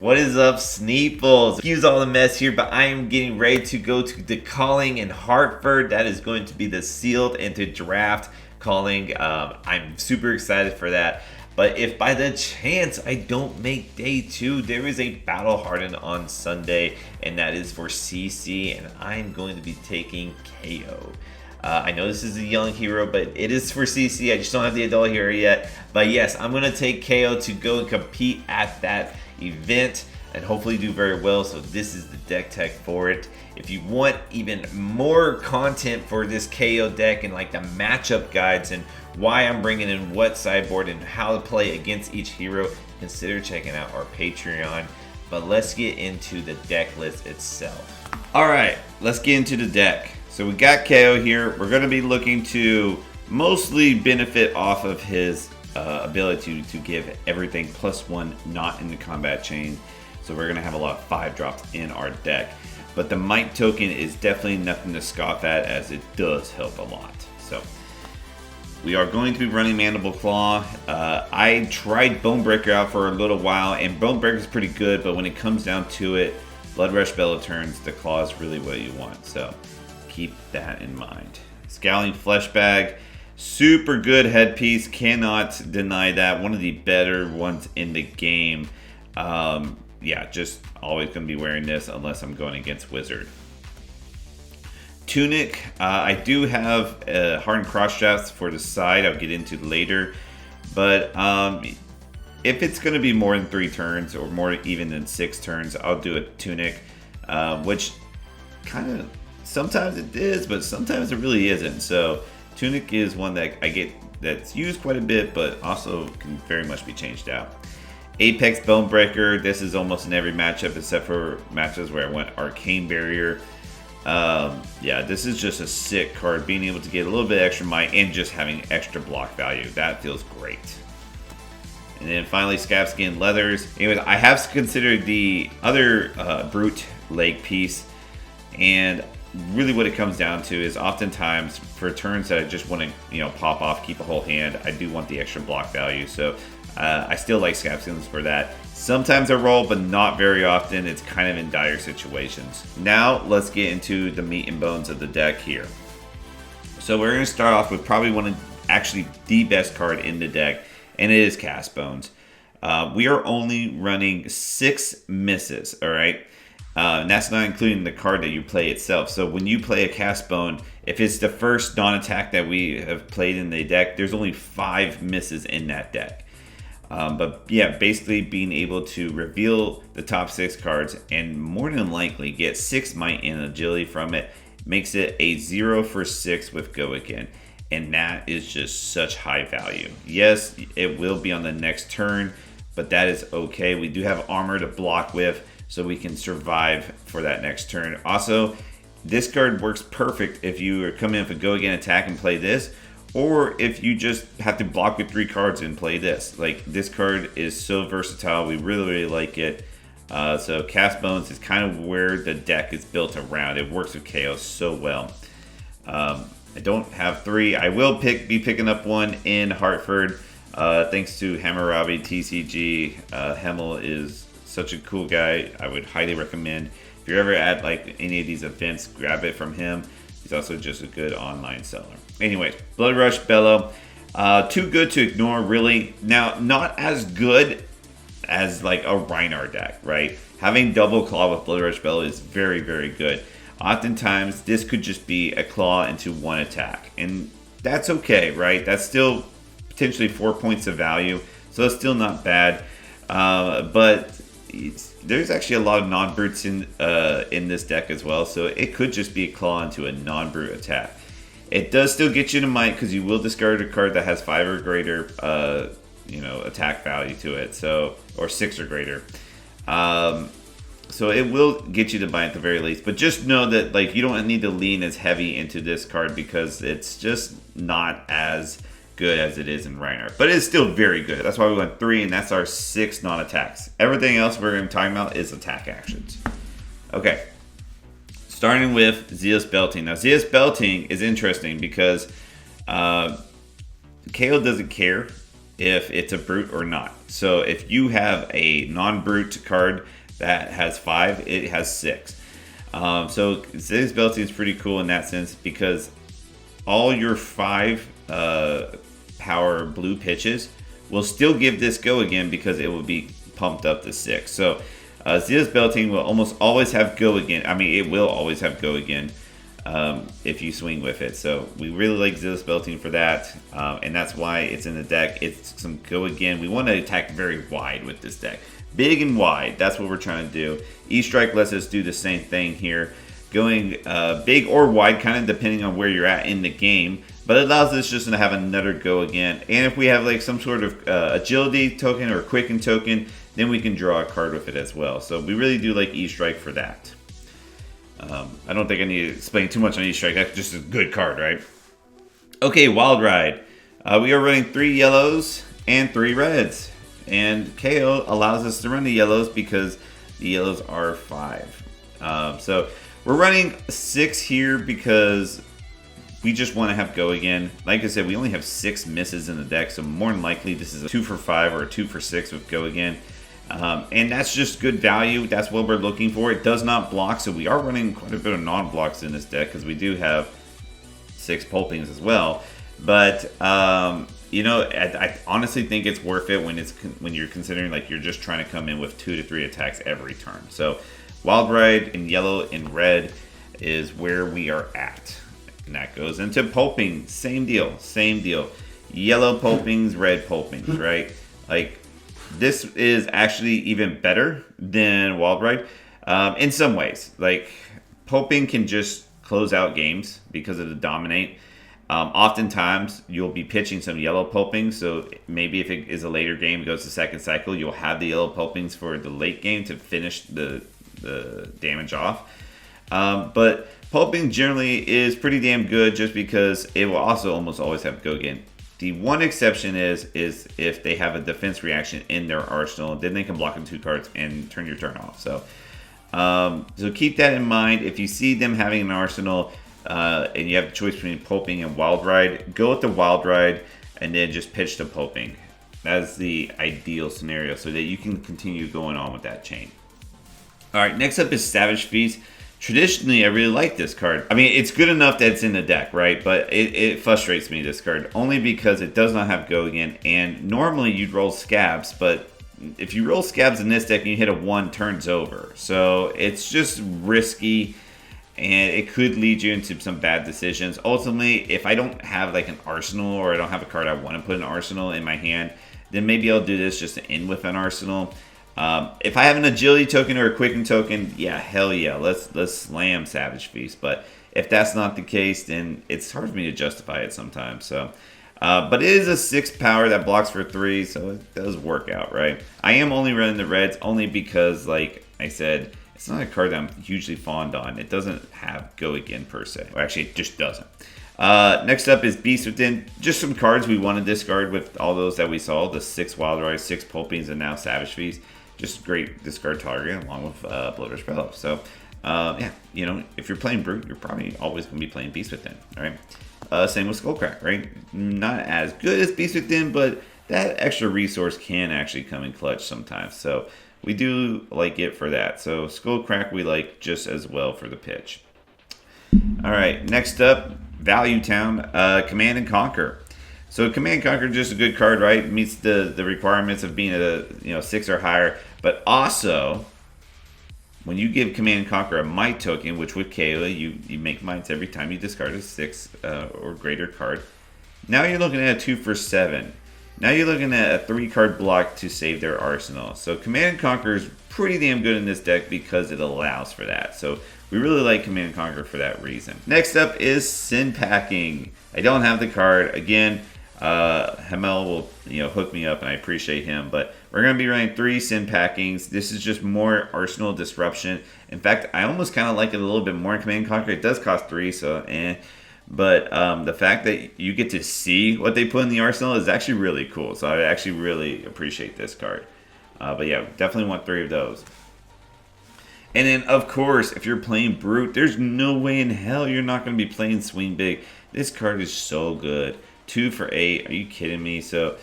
What is up, Sneeples? Excuse all the mess here, but I am getting ready to go to the calling in Hartford. That is going to be the sealed into draft calling. I'm super excited for that. But if by the chance I don't make day 2, there is a battle hardened on Sunday, and that is for CC, and I'm going to be taking Kayo. I know this is a young hero, but it is for CC. I just don't have the adult hero yet. But yes, I'm going to take Kayo to go and compete at that event and hopefully do very well. So this is the deck tech for it. If you want even more content for this Kayo deck and like the matchup guides and why I'm bringing in what sideboard and how to play against each hero, consider checking out our Patreon. But let's get into the deck list itself. All right, let's get into the deck. So we got Kayo here. We're going to be looking to mostly benefit off of his ability to give everything +1 not in the combat chain. So we're going to have a lot of 5 drops in our deck. But the Might token is definitely nothing to scoff at, as it does help a lot. So we are going to be running Mandible Claw. I tried Bonebreaker out for a little while, and Bonebreaker is pretty good, but when it comes down to it, Blood Rush Bellow turns, the Claw is really what you want. So keep that in mind. Scowling Flesh Bag, super good headpiece, cannot deny that. One of the better ones in the game. Yeah, just always going to be wearing this unless I'm going against Wizard. Tunic, I do have hardened cross straps for the side. I'll get into later, but if it's going to be more than 3 turns or more even than 6 turns, I'll do a Tunic, which kind of sometimes it is, but sometimes it really isn't. So Tunic is one that I get that's used quite a bit, but also can very much be changed out. Apex Bonebreaker, this is almost in every matchup except for matches where I went Arcane Barrier. Yeah, this is just a sick card. Being able to get a little bit extra might and just having extra block value, that feels great. And then finally, Scabskin Leathers. Anyways, I have considered the other Brute leg piece, and really what it comes down to is oftentimes for turns that I just want to pop off, keep a whole hand, I do want the extra block value. So I still like Scabskins for that. Sometimes I roll, but not very often. It's kind of in dire situations. Now let's get into the meat and bones of the deck here. So we're going to start off with probably one of actually the best card in the deck, and it is Cast Bones. We are only running 6 misses, all right? And that's not including the card that you play itself. So when you play a Cast Bone, if it's the first non-attack that we have played in the deck, there's only 5 misses in that deck. But yeah, basically being able to reveal the top 6 cards and more than likely get 6 might and agility from it makes it a 0 for 6 with Go Again. And that is just such high value. Yes, it will be on the next turn, but that is okay. We do have armor to block with, so we can survive for that next turn. Also, this card works perfect if you are coming in with a Go Again attack and play this, or if you just have to block with 3 cards and play this. Like, this card is so versatile. We really, really like it. So Cast Bones is kind of where the deck is built around. It works with Kayo so well. I don't have 3. I will be picking up one in Hartford. Thanks to Hammurabi TCG. Hemmel is such a cool guy. I would highly recommend. If you're ever at like any of these events, grab it from him. He's also just a good online seller. Anyways, Blood Rush Bellow. Too good to ignore, really. Now, not as good as like a Rhinar deck, right? Having double claw with Blood Rush Bellow is very, very good. Oftentimes, this could just be a claw into 1 attack. And that's okay, right? That's still potentially 4 points of value. So it's still not bad. But there's actually a lot of non-brutes in this deck as well, so it could just be a claw into a non-brute attack. It does still get you to might because you will discard a card that has 5 or greater attack value to it, so, or 6 or greater. So it will get you to might at the very least, but just know that like you don't need to lean as heavy into this card because it's just not as good as it is in Rhinar, but it's still very good. That's why we went 3, and that's our 6 non-attacks. Everything else we're going to be talking about is attack actions. Okay, starting with Zealous Belting. Now, Zealous Belting is interesting because Kayo doesn't care if it's a brute or not. So if you have a non-brute card that has 5, it has 6. So Zig's Belting is pretty cool in that sense because all your 5 power blue pitches will still give this go again because it will be pumped up to 6. So Zealous Belting will almost always have go again. I mean, it will always have go again if you swing with it. So we really like Zealous Belting for that, and that's why it's in the deck. It's some go again. We want to attack very wide with this deck. Big and wide, that's what we're trying to do. E-Strike lets us do the same thing here. Going big or wide, kind of depending on where you're at in the game. But it allows us just to have another go again. And if we have like some sort of agility token or quicken token, then we can draw a card with it as well. So we really do like E-Strike for that. I don't think I need to explain too much on E-Strike. That's just a good card, right? Okay, Wild Ride. We are running 3 yellows and 3 reds. And Kayo allows us to run the yellows because the yellows are 5. So we're running 6 here because we just want to have go again. Like I said, we only have 6 misses in the deck, so more than likely this is a 2 for 5 or a 2 for 6 with go again. And that's just good value. That's what we're looking for. It does not block, so we are running quite a bit of non-blocks in this deck because we do have 6 pulpings as well. But you know, I honestly think it's worth it when you're considering like you're just trying to come in with 2 to 3 attacks every turn. So Wild Ride in yellow and red is where we are at. And that goes into pulping. Same deal. Yellow pulpings, red pulpings, right? Like, this is actually even better than Wild Ride in some ways. Like, pulping can just close out games because of the dominate. Oftentimes, you'll be pitching some yellow pulpings, so maybe if it is a later game, it goes to second cycle, you'll have the yellow pulpings for the late game to finish the damage off. But pulping generally is pretty damn good just because it will also almost always have go again. The one exception is if they have a defense reaction in their arsenal, then they can block in 2 cards and turn your turn off. So keep that in mind. If you see them having an arsenal and you have the choice between pulping and Wild Ride, go with the Wild Ride and then just pitch to pulping. That's the ideal scenario so that you can continue going on with that chain. Alright, next up is Savage Feast. Traditionally, I really like this card. I mean, it's good enough that it's in the deck, right? But it frustrates me, this card, only because it does not have go again. And normally you'd roll Scabs, but if you roll Scabs in this deck and you hit a 1, turns over. So it's just risky, and it could lead you into some bad decisions. Ultimately, if I don't have like an arsenal or I don't have a card I want to put an arsenal in my hand, then maybe I'll do this just to end with an arsenal. If I have an agility token or a quicken token, yeah, hell yeah, let's slam Savage Feast. But if that's not the case, then it's hard for me to justify it sometimes. So, but it is a 6 power that blocks for 3, so it does work out, right? I am only running the reds only because, like I said, it's not a card that I'm hugely fond on. It doesn't have go again per se. Or actually, it just doesn't. Next up is Beast Within. Just some cards we want to discard with all those that we saw. The 6 Wild Ride, 6 Pulpings, and now Savage Feast. Just great discard target along with Bloater's Bellow. So, yeah, you know, if you're playing Brute, you're probably always going to be playing Beast Within, all right? Same with Skullcrack, right? Not as good as Beast Within, but that extra resource can actually come in clutch sometimes. So, we do like it for that. So, Skullcrack we like just as well for the pitch. All right, next up, Value Town, Command and Conquer. So Command and Conquer is just a good card, right? It meets the requirements of being a 6 or higher. But also, when you give Command and Conquer a Might token, which with Kayo, you make Mights every time you discard a 6 or greater card. Now you're looking at a 2 for 7. Now you're looking at a 3-card block to save their arsenal. So Command and Conquer is pretty damn good in this deck because it allows for that. So we really like Command and Conquer for that reason. Next up is Sin Packing. I don't have the card. Again, Hamel will hook me up and I appreciate him, but we're going to be running 3 Sin Packings. This is just more arsenal disruption. In fact, I almost kind of like it a little bit more in Command & Conquer. It does cost 3, so but the fact that you get to see what they put in the arsenal is actually really cool, so I actually really appreciate this card. But yeah, definitely want 3 of those. And then, of course, if you're playing Brute, there's no way in hell you're not going to be playing Swing Big. This card is so good. 2 for 8. Are you kidding me? So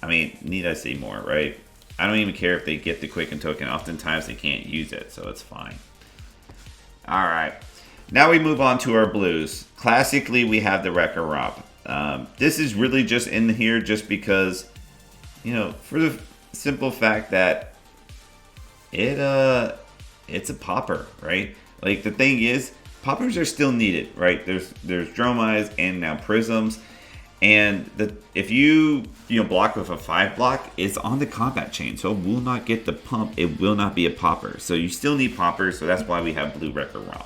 I mean, need I say more, right? I don't even care if they get the Quicken token. Oftentimes they can't use it, so it's fine. Alright. Now we move on to our blues. Classically, we have the Wrecker Rob. This is really just in here just because, you know, for the simple fact that it's a popper, right? Like, the thing is, poppers are still needed, right? There's Drone Eyes and now Prisms. And if you block with a 5 block, it's on the combat chain, so it will not get the pump. It will not be a popper. So you still need poppers, so that's why we have Blue Wrecker Rob.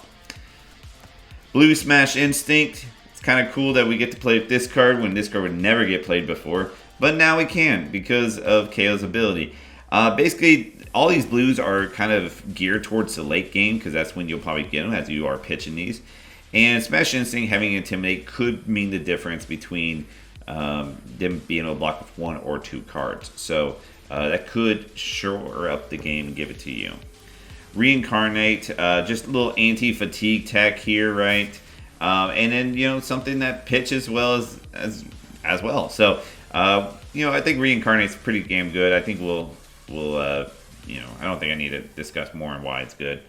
Blue Smash Instinct. It's kind of cool that we get to play with this card when this card would never get played before. But now we can because of Kayo's ability. Basically, all these blues are kind of geared towards the late game because that's when you'll probably get them as you are pitching these. And Smash Instinct having Intimidate could mean the difference between them being able to block with 1 or 2 cards. So that could shore up the game and give it to you. Reincarnate, just a little anti-fatigue tech here, right? And then, something that pitches well as well. So, I think Reincarnate's pretty damn good. I think we'll I don't think I need to discuss more on why it's good.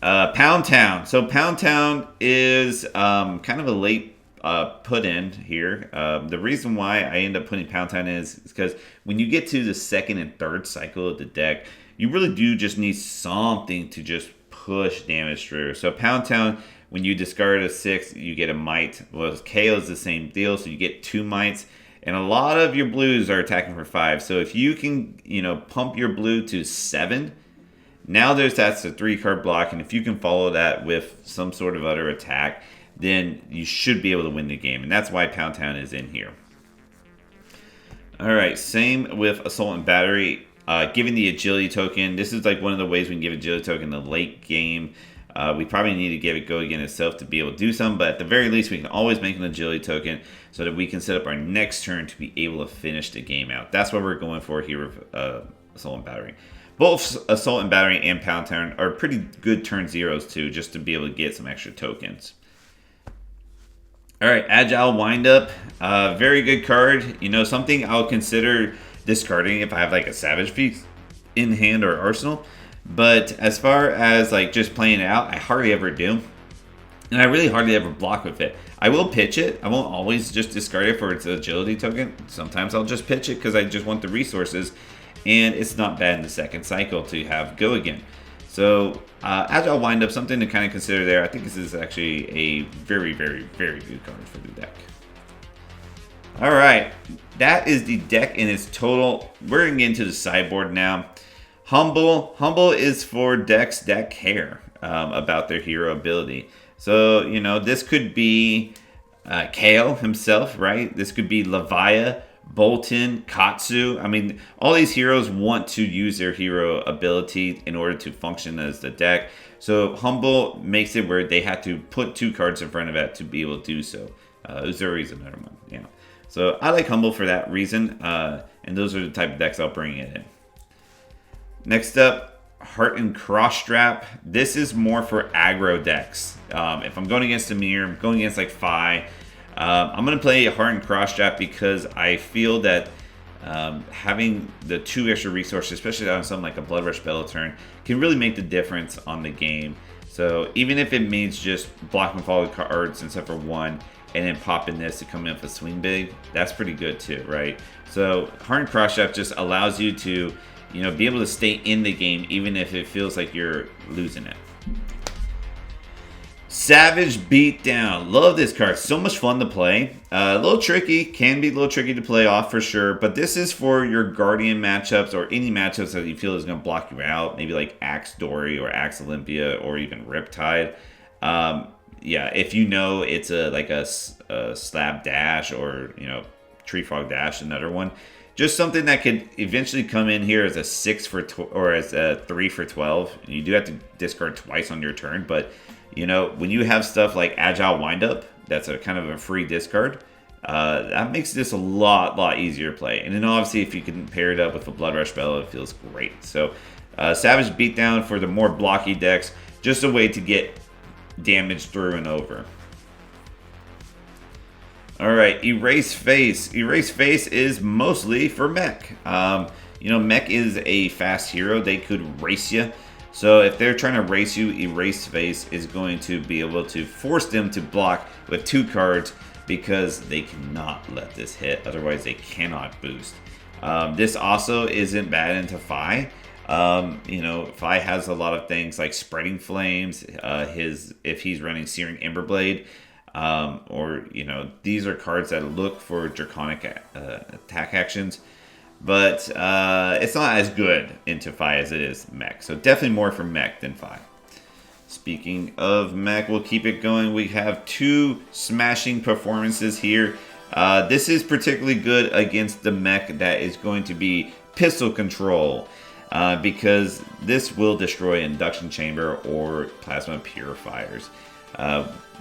Pound Town. So Pound Town is kind of a late put in here. The reason why I end up putting Pound Town is because when you get to the second and third cycle of the deck, you really do just need something to just push damage through. So Pound Town, when you discard a 6, you get a Might. Well, KO is the same deal, so you get 2 Mights. And a lot of your blues are attacking for 5. So if you can, pump your blue to 7, now that's a 3-card block, and if you can follow that with some sort of other attack, then you should be able to win the game, and that's why Pound Town is in here. Alright, same with Assault and Battery. Giving the Agility token, this is like one of the ways we can give Agility token in the late game. We probably need to give it Go Again itself to be able to do something, but at the very least, we can always make an Agility token so that we can set up our next turn to be able to finish the game out. That's what we're going for here with Assault and Battery. Both Assault and Battery and Pound Town are pretty good turn zeros too, just to be able to get some extra tokens. Alright, Agile Windup. Very good card. Something I'll consider discarding if I have like a Savage Beast in hand or arsenal. But as far as like just playing it out, I hardly ever do. And I really hardly ever block with it. I will pitch it. I won't always just discard it for its agility token. Sometimes I'll just pitch it because I just want the resources. And it's not bad in the second cycle to have Go Again. So, Agile Windup, something to kind of consider there. I think this is actually a very, very, very good card for the deck. Alright, that is the deck in its total. We're going to get into the sideboard now. Humble is for decks that care about their hero ability. So, this could be Kayo himself, right? This could be Levia, Bolton, Katsu. I mean, all these heroes want to use their hero ability in order to function as the deck. So Humble makes it where they have to put 2 cards in front of it to be able to do so. Uzuri is another one. Yeah. So I like Humble for that reason. And those are the type of decks I'll bring it in. Next up, Heart and Cross Strap. This is more for aggro decks. If I'm going against Amir, I'm going against like Fi. I'm going to play a Heart and Cross Strap because I feel that having the 2 extra resources, especially on something like a Blood Rush Bellaturn, can really make the difference on the game. So even if it means just blocking with all the cards except for 1, and then popping this to come in with a Swing Big, that's pretty good too, right? So Heart and Cross Strap just allows you to, be able to stay in the game even if it feels like you're losing it. Savage Beatdown. Love this card. So much fun to play. A little tricky. Can be a little tricky to play off for sure. But this is for your Guardian matchups or any matchups that you feel is going to block you out. Maybe like Axe Dory or Axe Olympia or even Riptide. Yeah, if it's a Slab Dash or, Tree Frog Dash, another one. Just something that could eventually come in here as a 6 for or as a 3 for 12. You do have to discard twice on your turn, but when you have stuff like Agile Windup, that's a kind of a free discard. That makes this a lot easier to play. And then obviously if you can pair it up with a Blood Rush Bella, it feels great. So Savage Beatdown for the more blocky decks, just a way to get damage through and over. Alright, Erase Face. Erase Face is mostly for mech. You know, mech is a fast hero. They could race you. So if they're trying to race you, Erase Face is going to be able to force them to block with 2 cards because they cannot let this hit. Otherwise, they cannot boost. This also isn't bad into Fi. You know, Fi has a lot of things like Spreading Flames. If he's running Searing Emberblade, or you know, these are cards that look for draconic attack actions. But it's not as good into Fi as it is mech. So definitely more for mech than Fi. Speaking of mech, we'll keep it going. We have 2 smashing performances here. This is particularly good against the mech that is going to be pistol control. Because this will destroy Induction Chamber or Plasma Purifiers.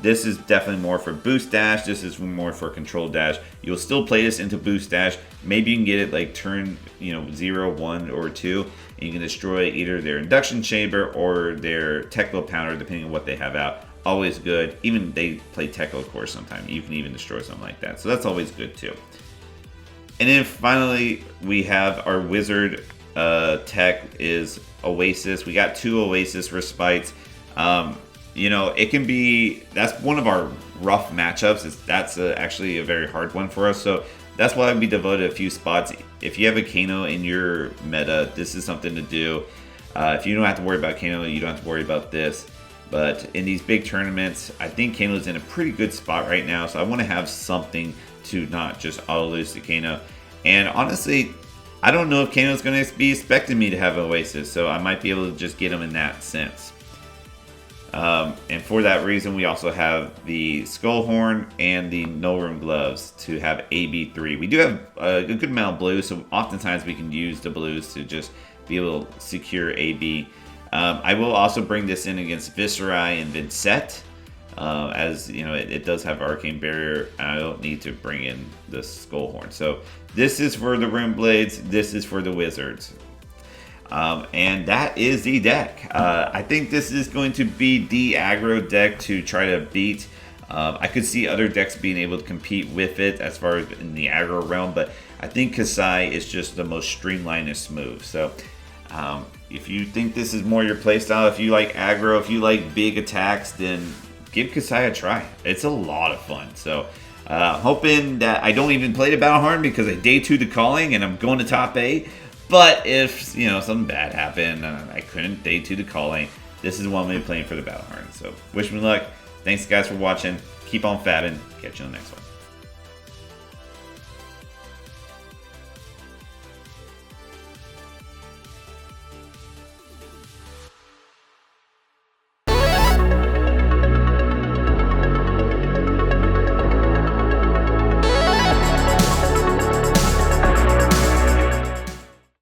This is definitely more for boost dash. This is more for control dash. You'll still play this into boost dash. Maybe you can get it like turn 0, 1, or 2. And you can destroy either their Induction Chamber or their Techno Pounder, depending on what they have out. Always good. Even they play Techno Core sometimes. You can even destroy something like that. So that's always good too. And then finally, we have our Wizard tech is Oasis. We got 2 Oasis Respites. You know, it can be, that's one of our rough matchups. That's actually a very hard one for us. So that's why we devoted a few spots. If you have a Kano in your meta, this is something to do. If you don't have to worry about Kano, you don't have to worry about this. But in these big tournaments, I think Kano's in a pretty good spot right now. So I want to have something to not just auto lose to Kano. And honestly, I don't know if Kano's going to be expecting me to have Oasis. So I might be able to just get him in that sense. And for that reason, we also have the Skullhorn and the No Room Gloves to have AB3. We do have a good amount of blues, so oftentimes we can use the blues to just be able to secure AB. I will also bring this in against Viserai and Vincent, as you know, it does have Arcane Barrier, and I don't need to bring in the Skullhorn. So this is for the Rim Blades, this is for the Wizards. And that is the deck. I think this is going to be the aggro deck to try to beat. I could see other decks being able to compete with it as far as in the aggro realm, but I think Kasai is just the most streamlined and smooth. So if you think this is more your playstyle, if you like aggro, if you like big attacks, then give Kasai a try. It's a lot of fun. So hoping that I don't even play the Battleharn because I day 2 the calling and I'm going to top 8. But if, you know, something bad happened, I couldn't day 2 the calling, this is one I'm playing for the Battleharn. So wish me luck. Thanks guys for watching. Keep on fabbing. Catch you on the next one.